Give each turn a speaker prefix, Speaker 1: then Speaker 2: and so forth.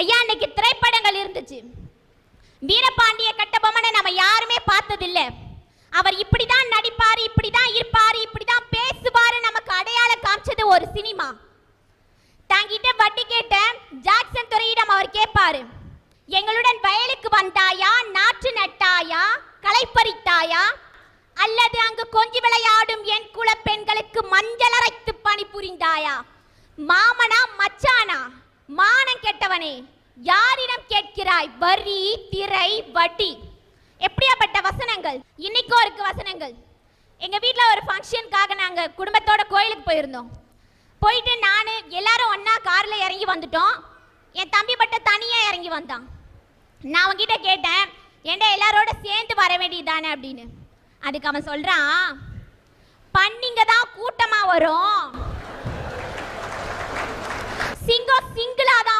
Speaker 1: ஐயா, இன்னைக்கு திரைப்படங்கள் இருந்துச்சு. வீரபாண்டிய கட்டபொம்மனை நம்ம யாருமே பார்த்ததில்லை. அவர் இப்படிதான் நடிப்பாரு, இப்படிதான் இருப்பாரு, இப்படிதான் பேசுவாரு, நமக்கு அடையாளம் காமிச்சது ஒரு சினிமா. தாங்கிட்ட வட்டி கேட்ட ஜாக்சன் துரையிடம் அவர் கேட்பாரு, எங்களுடன் வயலுக்கு வந்தாயா, நாற்று நட்டாயா, களை பறித்தாயா, அல்லது அங்கு கொஞ்சி விளையாடும் என் குல பெண்களுக்கு மஞ்சள் அரைத்து பணி புரிந்தாயா? மாமனா மச்சானா? மானம் கெட்டவனே, யாரிடம் கேட்கிறாய்? வரி, திரை, வட்டி. எப்படியாப்பட்ட வசனங்கள்! இன்னைக்கும் இருக்கு வசனங்கள். எங்க வீட்டில் ஒரு ஃபங்க்ஷனுக்காக நாங்கள் குடும்பத்தோட கோயிலுக்கு போயிருந்தோம். போயிட்டு நான் எல்லாரும் ஒன்னா காரில் இறங்கி வந்துட்டோம். என் தம்பி மட்டும் தனியாக இறங்கி வந்தான். நான் அவன்கிட்ட கேட்டேன், ஏண்டா எல்லாரோட சேர்ந்து வர வேண்டியதானே அப்படின்னு. அதுக்கு அவன் சொல்றான், பண்ணிங்க தான் கூட்டமாக வரும், சிங்கம் சிங்கிளா தான்